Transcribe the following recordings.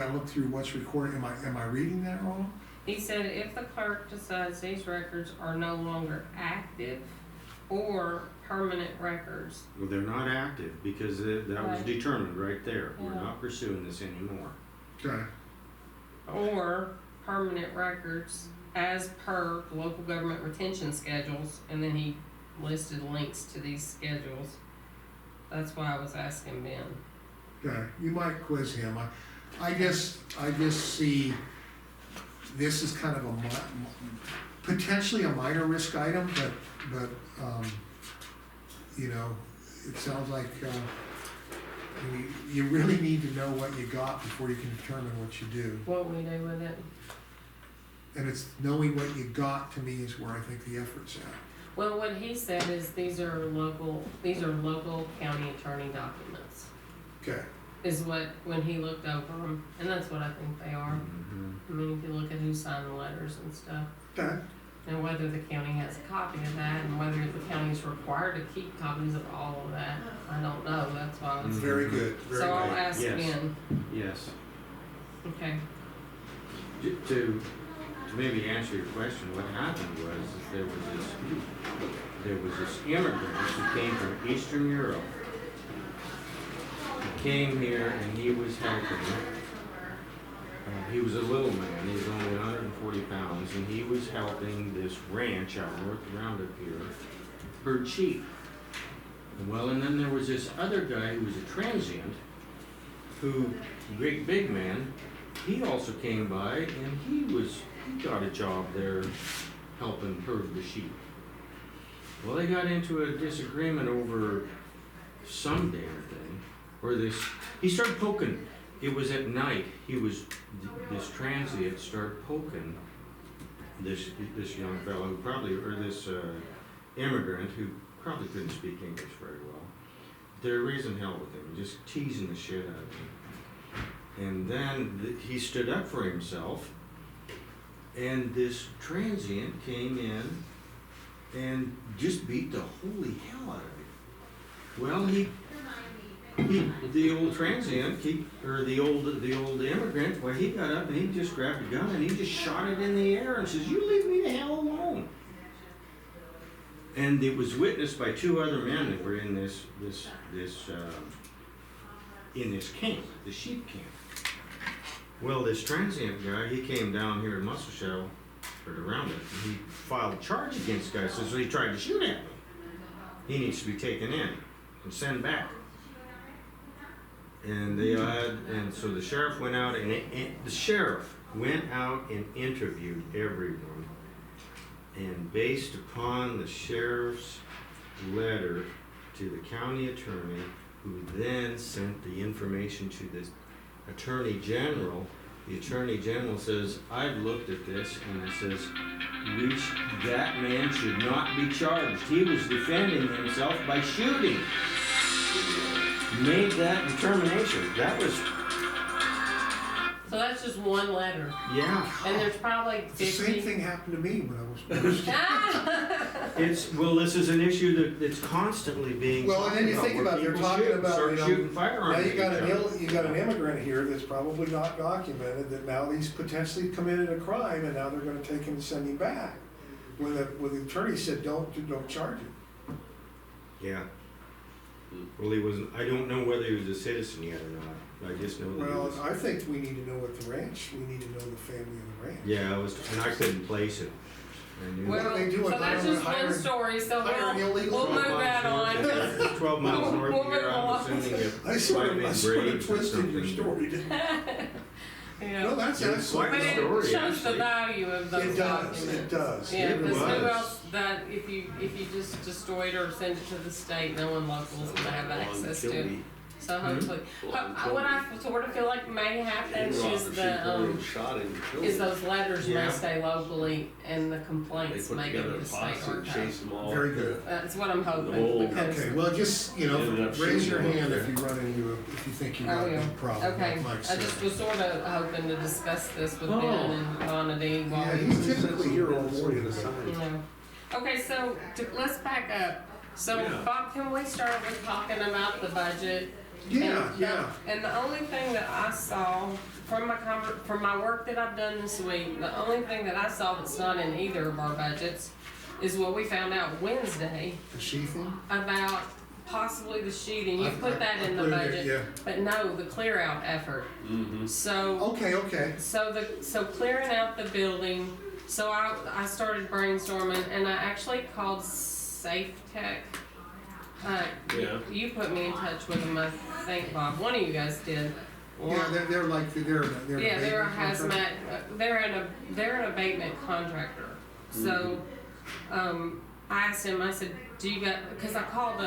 I look through what's recorded, am I reading that wrong? He said if the clerk decides these records are no longer active or permanent records. Well, they're not active because that was Right. determined right there. We're Yeah. not pursuing this anymore. Okay, Or permanent records as per local government retention schedules, and then he listed links to these schedules. That's why I was asking Ben. okay, you might quiz him. I just see this is kind of potentially a minor risk item, but, you know, it sounds like, you really need to know what you got before you can determine what you do. What we do with it? And it's knowing what you got, to me, is where I think the effort's at. Well, what he said is these are local county attorney documents, Okay, is what, when he looked over them, and that's what I think they are. Mhm. I mean, if you look at who signed the letters and stuff, okay, and whether the county has a copy of that, and whether the county's required to keep copies of all of that, I don't know, that's why I was. very good, very So I'll good. ask Yes. Ben, Yes. okay, To maybe answer your question, what happened was that there was this immigrant who came from Eastern Europe. He came here and he was helping. He was a little man, he was only 140 pounds, and he was helping this ranch out north around up here herd sheep. Well, and then there was this other guy who was a transient, who, great big man, he also came by and he got a job there helping herd the sheep. Well, they got into a disagreement over some damn thing, or he started poking. It was at night. This transient started poking this young fellow who probably, or this immigrant who probably couldn't speak English very well. They're raising hell with him, just teasing the shit out of him. And then he stood up for himself, and this transient came in and just beat the holy hell out of him. Well, the old transient, the old immigrant, well, he got up and he just grabbed a gun and he just shot it in the air and says, "You leave me the hell alone." And it was witnessed by two other men that were in this camp, the sheep camp. Well, this transient guy, he came down here in Muscle or around it, and he filed a charge against the guy, so he tried to shoot at me. He needs to be taken in and sent back. And so the sheriff went out and interviewed everyone. And based upon the sheriff's letter to the county attorney, who then sent the information to the attorney general, the attorney general says, "I've looked at this," and it says, that man should not be charged. He was defending himself by shooting. Made that determination. That was, so that's just one letter, yeah. and there's probably The 50. same thing happened to me when I was. This is an issue that's constantly being. Well, and then you talked think about it, they're where people talking about, start you know, shooting firearms. now you at got each other. you got an immigrant here that's probably not documented, that now he's potentially committed a crime, and now they're gonna take him and send him back. When the attorney said, don't charge him. Yeah. Well, he wasn't. I don't know whether he was a citizen yet or not. I just know that he Well, was. I think we need to know what the ranch, we need to know the family of the ranch. Yeah, and I couldn't place it. I knew. Well, they do so it that's now, just hire- one story, so hire an we'll illegal move that on. 12 miles north We'll of here, move I'm along. assuming it I sort might of have been Braves or twisted your something. story, didn't I? Yeah. No, that's It's quite But a it story, shows the actually. value of those It documents. does, it does. Yeah, It because who was. else that if you just destroy it or send it to the state, no one local is gonna have access to it. So hopefully, what I sort of feel like may happen is those letters may Yeah. stay locally and the complaints may go to the state archive. Very good. That's what I'm hoping, because. Okay, well, just, raise your hand if you run into if you think you I got a will. big problem, Okay, like Mike I said. just was sort of hoping to discuss this with Ben and Bonadine while Yeah, we he's typically here all morning. you know. Okay, so let's back up. So Bob, can we start with talking about the budget? Yeah, And yeah. And the only thing that I saw from from my work that I've done this week, the only thing that I saw that's not in either of our budgets is what we found out Wednesday The sheathing? about possibly the sheeting. You I- put that I in the put it in, budget, yeah. but no, the clear out effort. So. Okay. So clearing out the building, so I started brainstorming and I actually called Safe Tech. Yeah. You put me in touch with them, I think, Bob, one of you guys did. Yeah, they're like, they're Yeah, they're a abatement contractor. hazmat, they're an abatement contractor. So, I asked him, I said, do you got, cause I called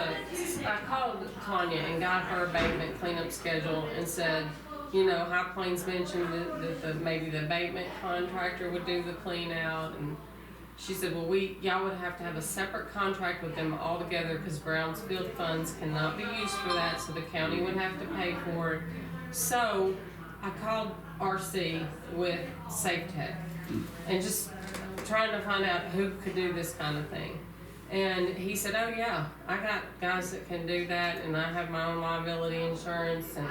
Tanya and got her abatement cleanup schedule and said, you know, High Plains mentioned that maybe the abatement contractor would do the clean out, and she said, well, y'all would have to have a separate contract with them altogether, cause Brownsfield funds cannot be used for that, so the county would have to pay for it. So, I called RC with Safe Tech, and just trying to find out who could do this kind of thing. And he said, oh yeah, I got guys that can do that, and I have my own liability insurance, and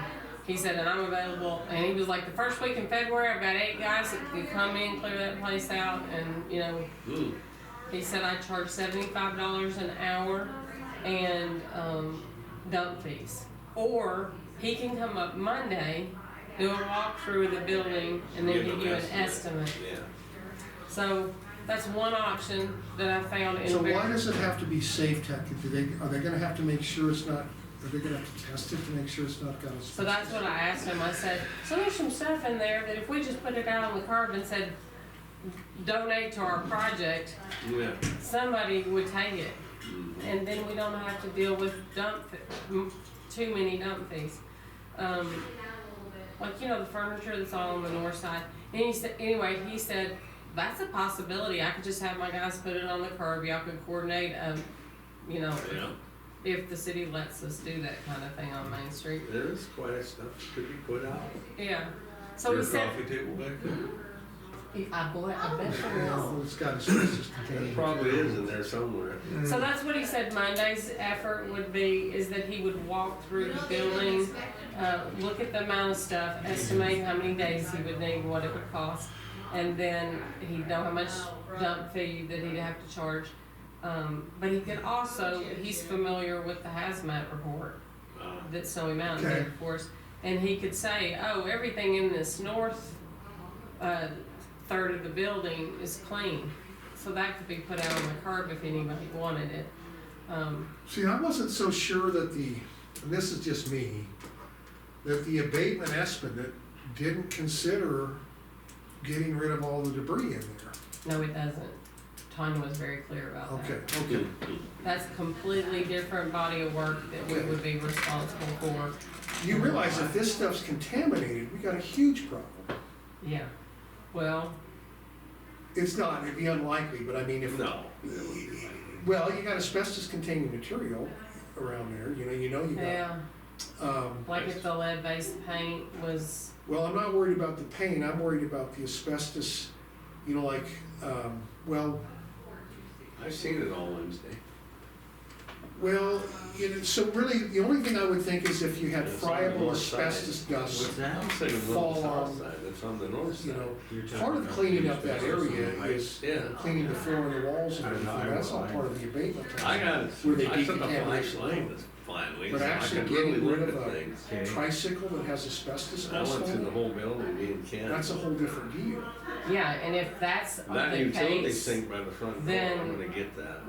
he said, and I'm available, and he was like, the first week in February, I've got 8 guys that can come in, clear that place out, and, you know, he said I charge $75 an hour and dump fees. Or he can come up Monday, do a walkthrough of the building, and then give you an estimate. Yeah. So that's one option that I found in. So why does it have to be Safe Tech? Are they gonna have to make sure it's not, are they gonna have to test it to make sure it's not got a? So that's what I asked him. I said, so there's some stuff in there that if we just put it out on the curb and said, donate to our project, Yeah. somebody would take it. And then we don't have to deal with too many dump fees. Like, you know, the furniture that's all on the north side. And he said, anyway, he said, that's a possibility. I could just have my guys put it on the curb. Y'all could coordinate, you know, Yeah. if the city lets us do that kind of thing on Main Street. There is quite a stuff that could be put out. Yeah. So Your he said, coffee table back there? I bet there is. Oh, it's got asbestos There containing. probably is in there somewhere. So that's what he said Monday's effort would be, is that he would walk through the building, look at the amount of stuff, estimate how many days he would need, what it would cost, and then he'd know how much dump fee that he'd have to charge. But he could also, he's familiar with the hazmat report that Snowy Mountain Okay. did for us, and he could say, oh, everything in this north third of the building is clean. So that could be put out on the curb if anybody wanted it. See, I wasn't so sure that and this is just me, that the abatement estimate didn't consider getting rid of all the debris in there. No, it doesn't. Tanya was very clear about Okay, that. okay. That's a completely different body of work that we would be responsible for. You realize if this stuff's contaminated, we got a huge problem. Yeah. Well, It's not, it'd be unlikely, but I mean, if. No. Well, you got asbestos containing material around there, you know you got. yeah. Um, Like if the lead-based paint was, well, I'm not worried about the paint, I'm worried about the asbestos, you know, like, well, I've seen it all Wednesday. so really, the only thing I would think is if you had It's on the friable north side. asbestos dust, What's that? I'm saying on Fall the south on, side, it's on the north you side. know, You're talking part of about cleaning the up that asbestos area on the is Yeah. cleaning the floor and the walls and I know, everything, that's all I- part of the abatement. I got it. Where they I took a flash decontamination. lane this finally, But so I actually could really getting look rid at of a things. Okay. tricycle that has asbestos I dust went through on the it, whole building, me and Ken. that's a whole different deal. yeah, and if that's That the utility case, sink by the front door, then I'm gonna get that.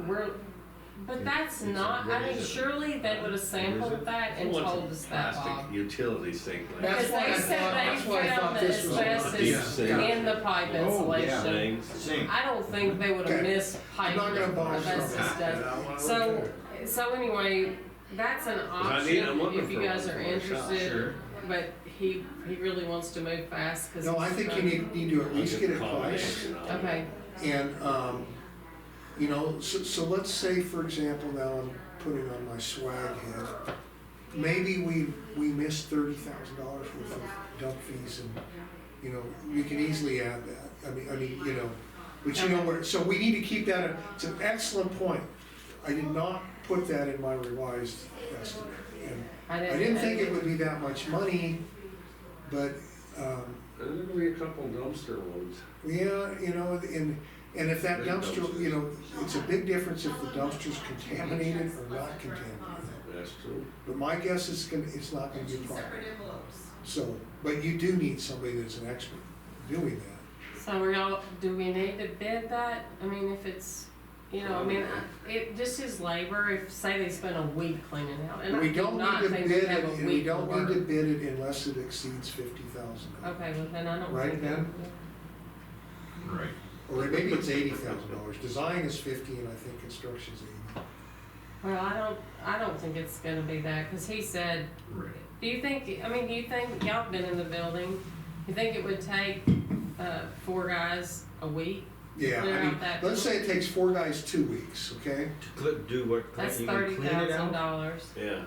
but that's Is it- not, where I mean, is it? surely they would have sampled that and What's told a us that, Bob. plastic utility sink like That's Because why I they said thought- they that's why I thought found the this was a asbestos deep sink. in the pipe Oh, insulation. things? I don't think they would have Okay. missed I'm pipe not gonna bother asbestos from stuff. So anyway, that's an option I'm looking if you for guys one are for myself, interested. sure. But he really wants to move fast because. No, I think you need to at least get it priced. Okay, And, you know, so let's say, for example, now I'm putting on my swag head. Maybe we missed $30,000 worth of dump fees and, you know, you can easily add that. I mean, you know, but you know where, so we need to keep that, it's an excellent point. I did not put that in my revised estimate. And I I didn't think it would be that much money, but, There's gonna be a couple dumpster loads. yeah, you know, and if that Big dumpster, dumpsters. you know, it's a big difference if the dumpster's contaminated or not contaminated. That's true. But my guess is it's not gonna be a problem. So, but you do need somebody that's an expert doing that. So are y'all, do we need to bid that? I mean, if it's, you know, I mean, it, just his labor, if, say they spend a week cleaning out, and I We do don't not need to think bid we have it, a and we week to don't need to work. bid it unless it exceeds $50,000. Okay, well then I don't Right, think. Ben? Right. Or maybe it's $80,000. Design is 50 and I think construction's 80. Well, I don't think it's gonna be that, cause he said, Right. do you think, y'all been in the building, you think it would take, 4 guys a week? Yeah, Clear I out mean, that let's say it takes 4 guys 2 weeks, okay? Do what? That's you can clean it out? $30,000. Yeah.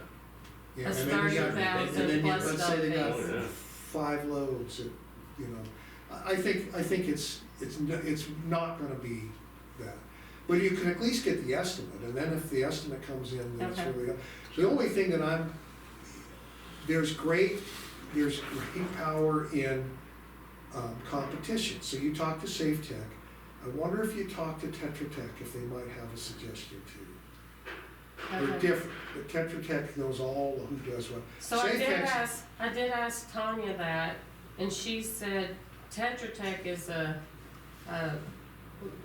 Yeah, That's and then you got- $30,000 and then you- plus let's say they got dump fees. 5 loads, you know. I think it's not gonna be that. But you can at least get the estimate, and then if the estimate comes in, then it's Okay. really, the only thing that there's great power in competition. So you talk to Safe Tech. I wonder if you talk to Tetra Tech, if they might have a suggestion too. They're Okay. different, but Tetra Tech knows all who does what. So I Safe did Tech's- ask Tanya that, and she said Tetra Tech is a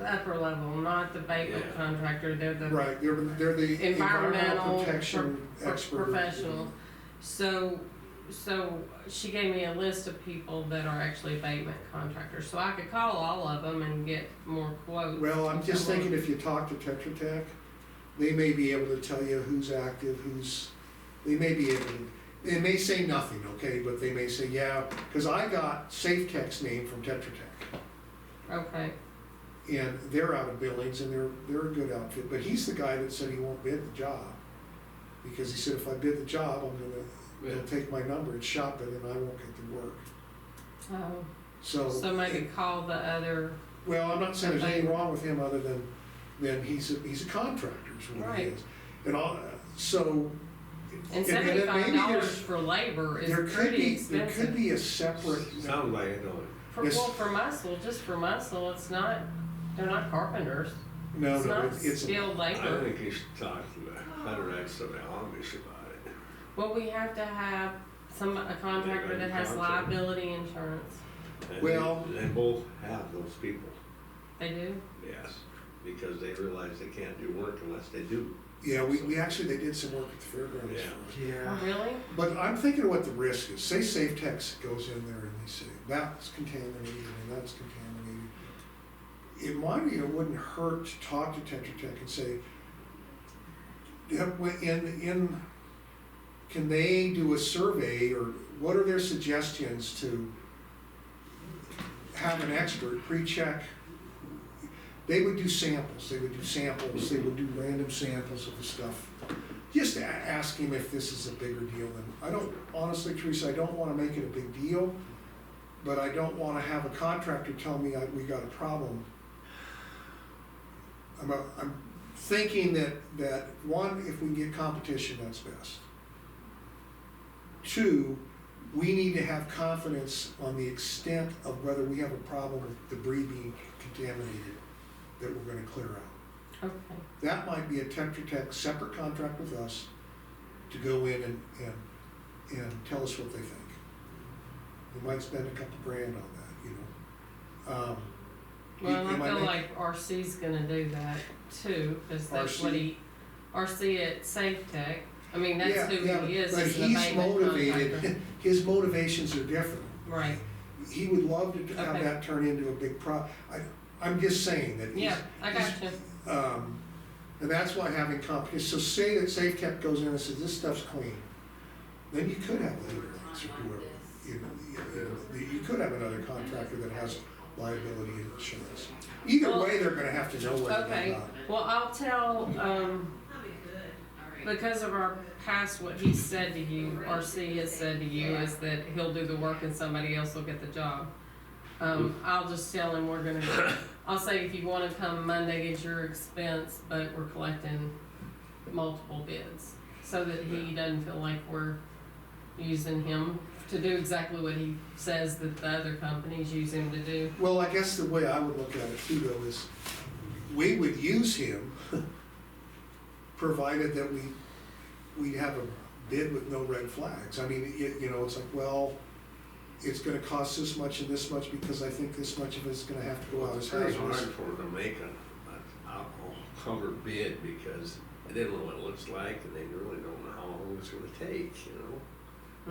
upper level, not the abatement Yeah. contractor, they're the Right, they're the environmental protection expert. professional. So she gave me a list of people that are actually abatement contractors, so I could call all of them and get more quotes. Well, I'm just thinking if you talk to Tetra Tech, they may be able to tell you who's active, they may be able to, they may say nothing, okay, but they may say, yeah, cause I got Safe Tech's name from Tetra Tech. Okay, And they're out of Billings and they're a good outfit, but he's the guy that said he won't bid the job. Because he said if I bid the job, they'll take my number and shop it and I won't get the work. so maybe call the other, Well, I'm not saying there's anything wrong with him other than he's a contractor is what he Right. is. And so. and then $75 maybe there's- for labor There is could pretty be, expensive. there could be a separate. Sounds like it, don't it? Yes. Well, for muscle, just for muscle, it's not, they're not carpenters. No, It's no, not it's. skilled I labor. think you should talk to the FedEx or the Amish about it. Well, we have to have a contractor that has Contract. liability insurance. And Well- they both have those people, They do? yes, because they realize they can't do work unless they do. Yeah, we actually, they did some work at the fairgrounds. Yeah. Oh, really? But I'm thinking of what the risk is. Say Safe Tech goes in there and they say, that's contaminated and that's contaminated. It might, wouldn't hurt to talk to Tetra Tech and say, can they do a survey or what are their suggestions to have an expert pre-check? They would do samples, they would do random samples of the stuff. Just ask him if this is a bigger deal than, I don't, honestly, Teresa, I don't wanna make it a big deal, but I don't wanna have a contractor tell me we got a problem. I'm thinking that one, if we can get competition, that's best. Two, we need to have confidence on the extent of whether we have a problem with debris being contaminated that we're gonna clear out. Okay. That might be a Tetra Tech separate contract with us to go in and tell us what they think. We might spend a couple grand on that. Well, Am I feel making- like RC's gonna do that too, cause that's RC? what RC at Safe Tech, I mean, that's Yeah, who yeah, he is, but he's an he's abatement motivated, contractor. his motivations are different. Right, He would love to have Okay. that turn into a big I'm just saying that he's. yeah, I got you. And that's why having competition, so say that Safe Tech goes in and says, this stuff's clean, then you could have Leader Links or whoever, you could have another contractor that has liability insurance. Either Well, way, they're gonna have to know what they Okay, got. well, I'll tell, because of our past, what he said to you, RC has said to you, is that he'll do the work and somebody else will get the job. I'll just tell him we're gonna, I'll say if you wanna come Monday, it's your expense, but we're collecting multiple bids, so that he doesn't feel like we're using him to do exactly what he says that the other companies use him to do. Well, I guess the way I would look at it too, though, is we would use him, provided that we have a bid with no red flags. I mean, you know, it's like, well, it's gonna cost this much and this much because I think this much of it's gonna have to go out as It's very hard hazardous. for them to make an alcohol covered bid because they didn't know what it looks like and they really don't know how long it's gonna take, you know?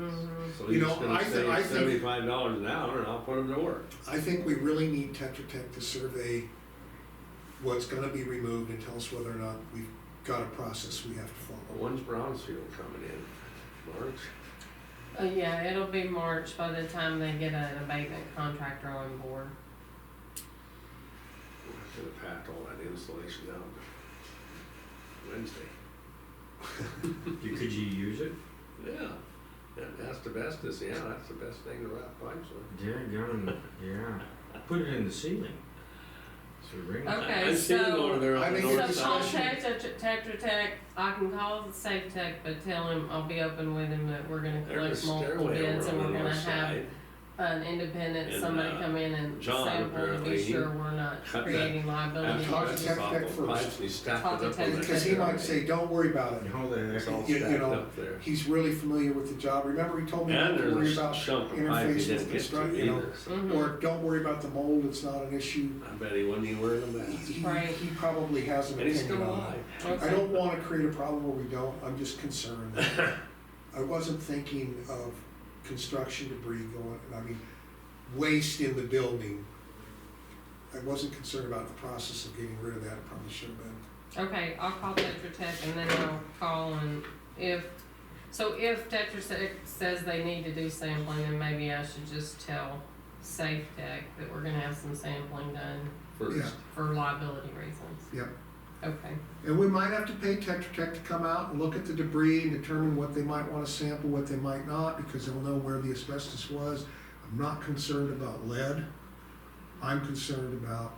Mm-hmm. So You you're know, just gonna I think- say $75 an hour and I'll put them to work. I think we really need Tetra Tech to survey what's gonna be removed and tell us whether or not we've got a process we have to follow. When's Brownsfield coming in? March? Yeah, it'll be March by the time they get an abatement contractor on board. I could have packed all that insulation out Wednesday. Could you use it? Yeah, and asbestos, yeah, that's the best thing to wrap pipes with. Yeah. Put it in the ceiling. So ring. Okay, I've seen it so- over there on I the think north it's So call side. Tetra Tech, I can call Safe Tech, but tell him, I'll be open with him that we're gonna There's collect a multiple stairway bids over and on we're the gonna north have side. an independent, And, somebody come in and John sample to apparently, be he sure we're not cut creating liability. Talk to issues. Tech Tech Pipes, first. and he stacked Talk it to up Tech on the Because he might say, don't worry about it. Hold that. It's all you stacked know, up there. He's really familiar with the job. Remember, he told me not And to worry there's a about chunk of pipe he interface with didn't get to construction, you know, either. so Mhm. or don't worry about the mold, it's not an issue. I bet he wasn't even wearing a mask. Right. He probably has an And he's opinion still on it. alive. I Okay. don't wanna create a problem where we don't, I'm just concerned. I wasn't thinking of construction debris going, I mean, waste in the building. I wasn't concerned about the process of getting rid of that, I probably should have been. Okay, I'll call Tetra Tech and then I'll call and if Tetra Tech says they need to do sampling, then maybe I should just tell Safe Tech that we're gonna have some sampling done First. for liability reasons. Yep. Okay, And we might have to pay Tetra Tech to come out and look at the debris and determine what they might wanna sample, what they might not, because they'll know where the asbestos was. I'm not concerned about lead. I'm concerned about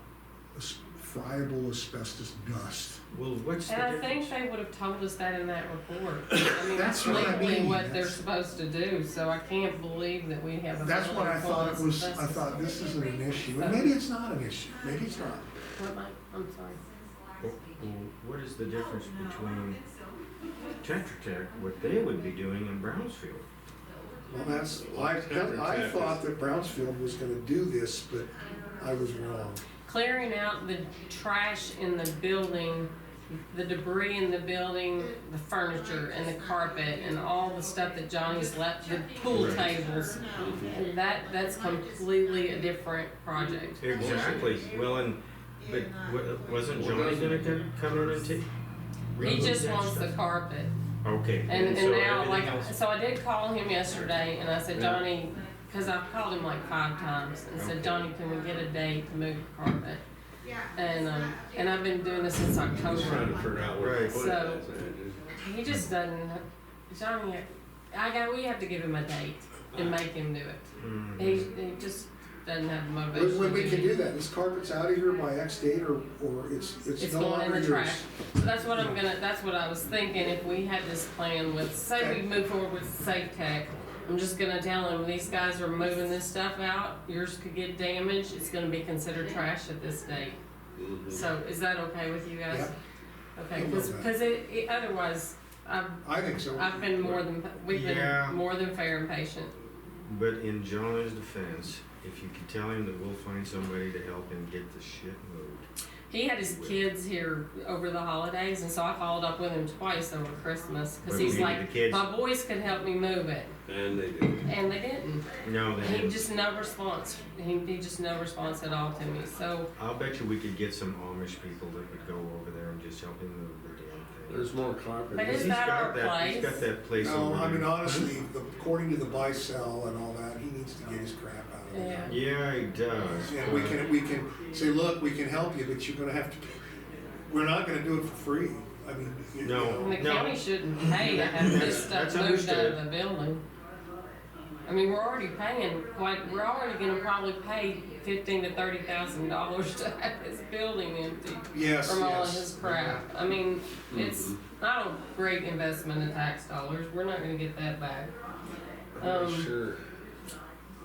friable asbestos dust. Well, what's the and I difference? think they would have told us that in that report. I mean, That's that's what I legally mean, what they're that's- supposed to do, so I can't believe that we have a. That's what I thought it building was, full I of thought this asbestos. isn't an issue, and maybe it's not an issue, maybe it's not. What, Mike? I'm sorry. Well, what is the difference between Tetra Tech, what they would be doing in Brownsfield? Well, I thought that Brownsfield was gonna do this, but I was wrong. Clearing out the trash in the building, the debris in the building, the furniture and the carpet and all the stuff that Johnny's left, the pool Right. tables. That's completely a different project. Exactly. Well, but wasn't Johnny gonna come in and take? He remove just that wants the stuff? carpet. Okay. And so now, like, everything else- so I did call him yesterday and I said, Yeah. Johnny, cause I've called him like 5 times and said, Okay. Johnny, can we get a date to move the carpet? And I've been doing this since I'm just trying October. to figure out where to Right. put So- it. He just doesn't, Johnny, we have to give him a date and make him do it. Mhm. He just doesn't have the motivation. When we to can do that, this carpet's out of here by X date, or it's It's no going in longer the yours. trash. So that's what that's what I was thinking, if we had this plan with, say we move forward with Safe Tech, I'm just gonna tell them, these guys are moving this stuff out, yours could get damaged, it's gonna be considered trash at this date. Mhm. So is that okay with you guys? Yep. Okay, I love that. cause it, otherwise, I think so. I've been we've Yeah. been more than fair and patient. But in John's defense, if you can tell him that we'll find somebody to help him get the shit moved. He had his kids here over the holidays, and so I followed up with him twice over Christmas, cause But he's maybe like, the kids- my boys could help me move it, And they do. and they didn't. No, they He didn't. just no response. He just no response at all to me. So I'll bet you we could get some Amish people that would go over there and just help him move the damn thing. There's more carpet. But is He's that got our that- He's place? got that place No, over I mean, there. honestly, according to the buy-sell and all that, he needs to get his crap out of there. Yeah, he does. And we can say, look, we can help you, but you're gonna have to, we're not gonna do it for free. I mean, you No. know. and the No. county shouldn't pay to have this That's stuff moved out understood. of the building. I mean, we're already paying, like, we're already gonna probably pay $15,000 to $30,000 to have his building empty Yes, from all of yes. his crap. I mean, it's not a great investment of tax dollars, we're not gonna get that back. I'm not sure,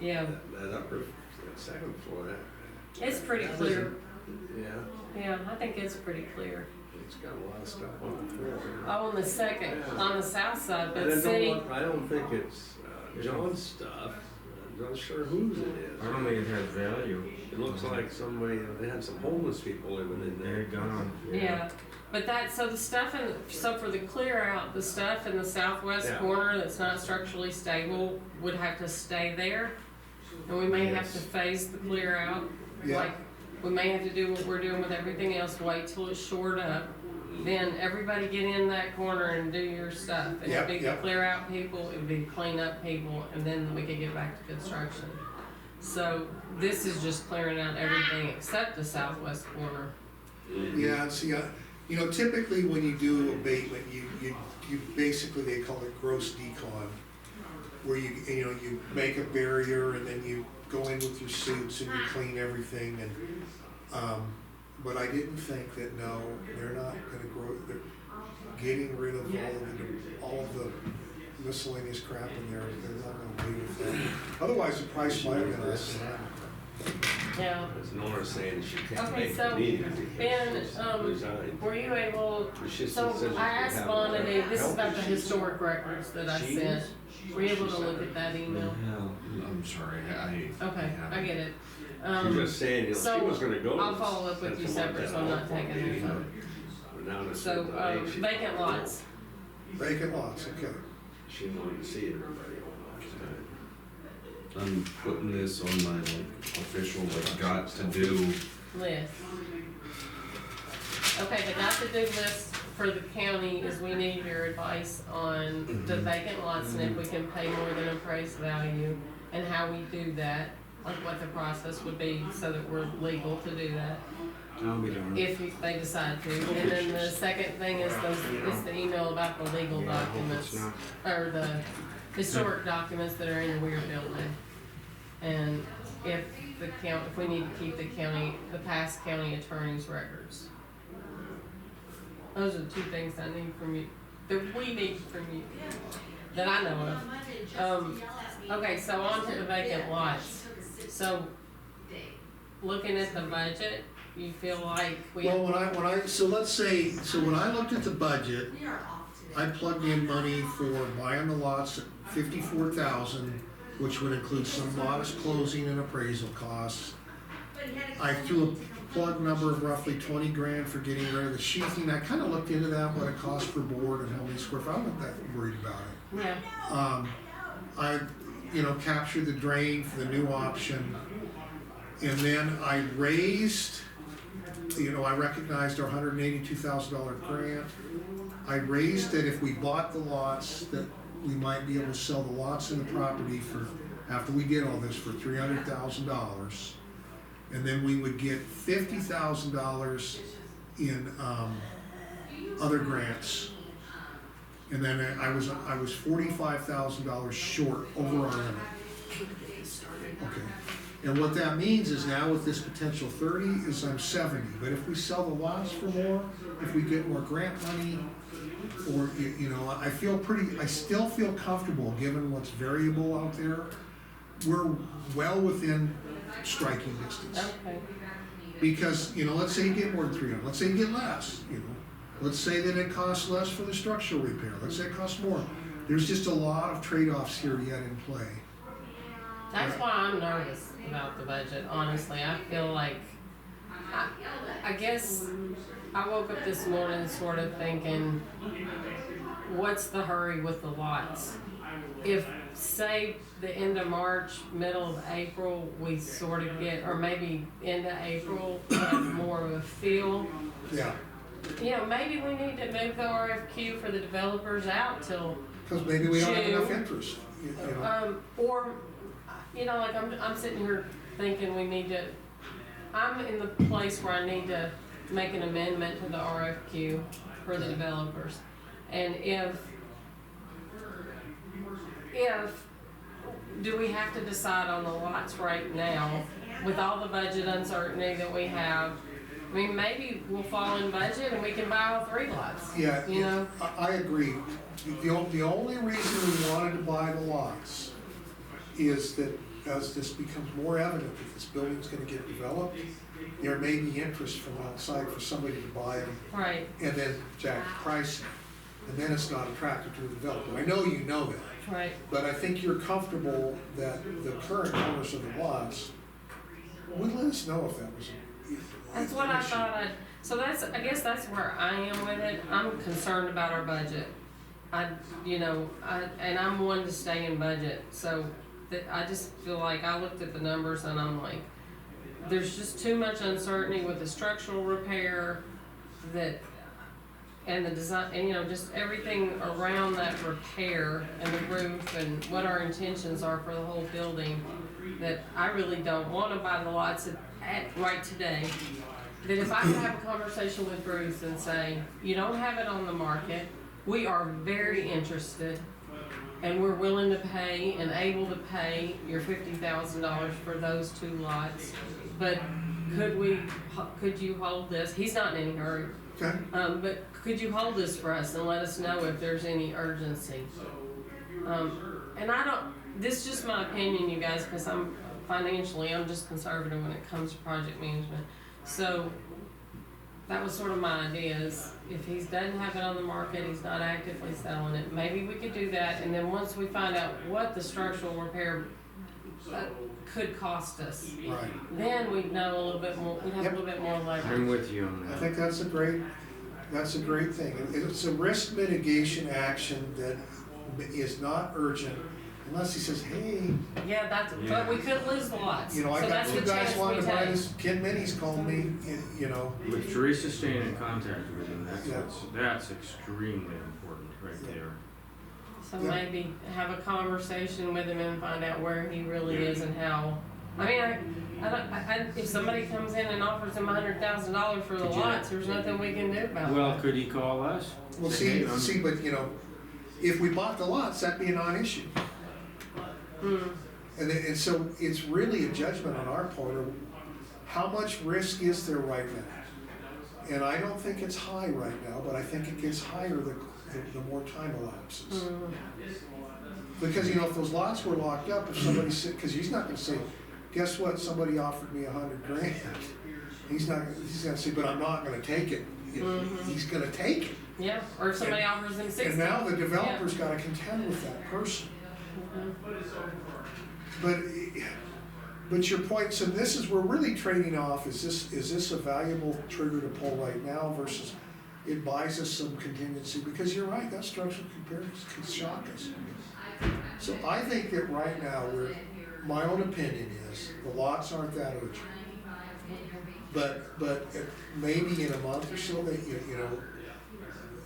Yeah, that upper, that second floor, that, it's pretty clear, yeah, yeah, I think it's pretty clear. it's got a lot of stuff on the floor. Oh, on the second, on the south side, I but don't, see, I don't think it's John's stuff, I'm not sure whose it is. I don't think it has value. It looks like somebody, they had some homeless people living in They're there. gone. yeah. But that, so the stuff in, so for the clear out, the stuff in the southwest Yeah. corner that's not structurally stable would have to stay there. And we may have to Yes. phase the clear out, Yeah. like, we may have to do what we're doing with everything else, wait till it's shored up. Then everybody get in that corner and do your stuff. It'd Yep, be the yep. clear out people, it'd be clean up people, and then we could get back to construction. So this is just clearing out everything except the southwest corner. Yeah, and see, you know, typically when you do abatement, you basically, they call it gross decon, where you know, you make a barrier and then you go in with your suits and you clean everything and, but I didn't think that, no, they're not gonna they're getting rid of all of the miscellaneous crap in there, they're not gonna do with that. Otherwise, the price might have been less. Yeah. As Nora's saying, she can't Okay, make so, the meeting Ben, because she's resigned. were you able, But she so says you I asked have Bonnie, this is about the health historic records that I She- sent. Were you able to look at that email? I'm sorry, Okay, I get it. She's just saying, you know, so she was gonna go. I'll follow up with you separate, so I'm not taking any photo. But now that So, she's dying, she- vacant lots. Vacant lots, okay. She wanted to see everybody. I'm putting this on my official got to do. List. Okay, the got to do list for the county is we need your advice on the vacant lots and if we can pay more than appraised value and how we do that, like what the process would be so that we're legal to do that, I'll be darned. if they decide to. And then the second thing is the email about the legal Yeah, I hope it's documents, not. or the historic documents that are in the Weir building. And if we need to keep the past county attorney's records. Those are the two things I need from you, that we need from you, that I know of. Okay, so on to the vacant lots. So, looking at the budget, you feel like we. Well, so let's say, so when I looked at the budget, I plugged in money for buying the lots at 54,000, which would include some modest closing and appraisal costs. I threw a plug number of roughly 20 grand for getting rid of the sheathing. I kinda looked into that, what it cost per board and how many square feet, I'm not that worried about it. Yeah, I, captured the drain for the new option. And then I raised, I recognized our $182,000 grant. I raised that if we bought the lots, that we might be able to sell the lots in the property for, after we did all this, for $300,000. And then we would get $50,000 in, other grants. And then I was $45,000 short over our limit. Okay, and what that means is now with this potential 30 is I'm 70, but if we sell the lots for more, if we get more grant money, or, I still feel comfortable, given what's variable out there, we're well within striking distance. okay, Because, let's say you get more than 300, let's say you get less, let's say that it costs less for the structural repair, let's say it costs more. There's just a lot of trade-offs here yet in play. that's why I'm nervous about the budget, honestly. I feel like, I guess I woke up this morning sort of thinking, what's the hurry with the lots? If, say, the end of March, middle of April, we sort of get, or maybe end of April, have more of a feel. Yeah, Maybe we need to move the RFQ for the developers out till, because maybe we don't have enough June. interest, or, like I'm sitting here thinking we need to, I'm in the place where I need to make an amendment to the RFQ for the developers. And if do we have to decide on the lots right now with all the budget uncertainty that we have? I mean, maybe we'll fall in budget and we can buy all 3 lots. Yeah, You know? I agree. The only reason we wanted to buy the lots is that as this becomes more evident that this building's gonna get developed, there may be interest from outside for somebody to buy them Right, and then jack the price. And then it's not attractive to the developer. I know you know that, right. but I think you're comfortable that the current owners of the lots would let us know if that was. That's what I thought so I guess that's where I am with it. I'm concerned about our budget. And I'm one to stay in budget, so I just feel like I looked at the numbers and I'm like, there's just too much uncertainty with the structural repair and the design, and just everything around that repair and the roof and what our intentions are for the whole building, that I really don't wanna buy the lots right today. That if I could have a conversation with Bruce and say, you don't have it on the market, we are very interested, and we're willing to pay and able to pay your $50,000 for those 2 lots, but could you hold this? He's not in any hurry. Okay, But could you hold this for us and let us know if there's any urgency? And this is just my opinion, you guys, because I'm just conservative when it comes to project management. So that was sort of my idea is if he doesn't have it on the market, he's not actively selling it, maybe we could do that. And then once we find out what the structural repair could cost us, right. then we'd know a little bit more, we'd have a little bit more leverage. I'm with you on I that. think that's a great thing. It's a risk mitigation action that is not urgent unless he says, hey, Yeah, but we could lose the lots. you know, I So got that's 2 the guys chance wanting we to buy take. this, Ken Minnie's called me, you know. With Teresa staying in contact with him, Yeah. that's extremely important right there. So Yeah. maybe have a conversation with him and find out where he really is and how. I mean, if somebody comes in and offers him $100,000 for the Could you- lots, there's nothing we can do about it. Well, could he call us? Well, Say, hey, see, but you know, if we bought the lots, that'd be a non-issue. Hmm. And so it's really a judgment on our part of how much risk is there right now? And I don't think it's high right now, but I think it gets higher the more time elapses. Hmm. Because, you know, if those lots were locked up, if somebody said, because he's not gonna say, guess what, somebody offered me $100,000. He's gonna say, but I'm not gonna take it. He's gonna take it. Yeah, or if somebody offers him 60. And now the developer's gotta contend with that person. But your point, so this is, we're really trading off, is this a valuable trigger to pull right now versus it buys us some contingency? Because you're right, that structural comparison could shock us. So I think that right now, my own opinion is, the lots aren't that urgent. But maybe in a month or so, you know,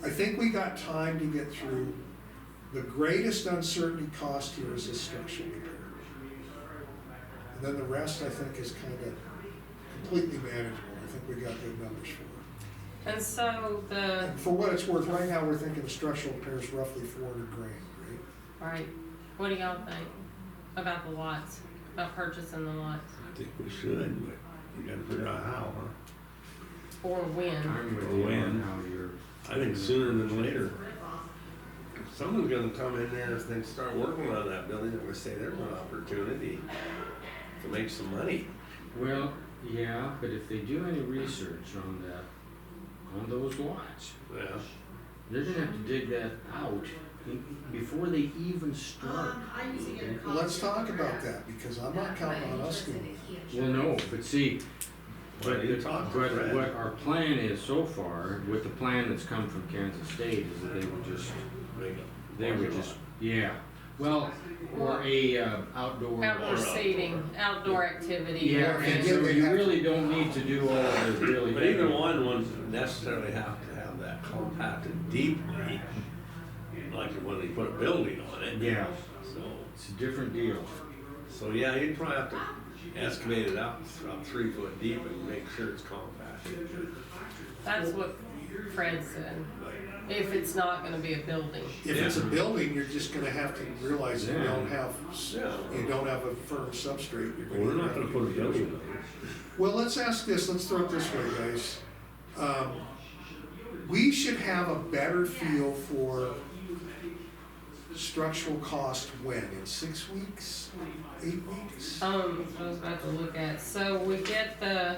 I think we got time to get through. The greatest uncertainty cost here is this structural repair. And then the rest, I think, is kind of completely manageable. I think we got good numbers for it. And so And for what it's worth, right now, we're thinking the structural repair is roughly $400,000, right? right, what do y'all think about the lots, about purchasing the lots? I think we should, but we gotta figure out how, huh? Or when? I'm with you on how you're. I think sooner than later. Someone's gonna come in there if they start working on that building, they're gonna say there's an opportunity to make some money. Well, yeah, but if they do any research on those lots, Yeah. they're gonna have to dig that out before they even start. Well, let's talk about that, because I'm not counting on us doing it. Well, no, but see, Well, you talk to Fred. what our plan is so far, with the plan that's come from Kansas State, is that they would just, yeah. Well, or a outdoor. Outdoor seating, outdoor activity. Yeah, or- and so you really don't need to do all of the really. But either one wouldn't necessarily have to have that compacted deeply, like when they put a building on it. Yeah, So, it's a different deal. yeah, you'd probably have to excavate it out about 3 foot deep and make sure it's compacted. That's what Fred said, if it's not gonna be a building. If it's a building, you're just gonna have to realize you Yeah. don't have, Yeah. you don't have a firm substrate. You're Well, we're not gonna have put a to- building on Well, let's ask this, let's throw it this way, guys. We should have a better feel for structural cost when, in 6 weeks, 8 weeks? I was about to look at, so we get the,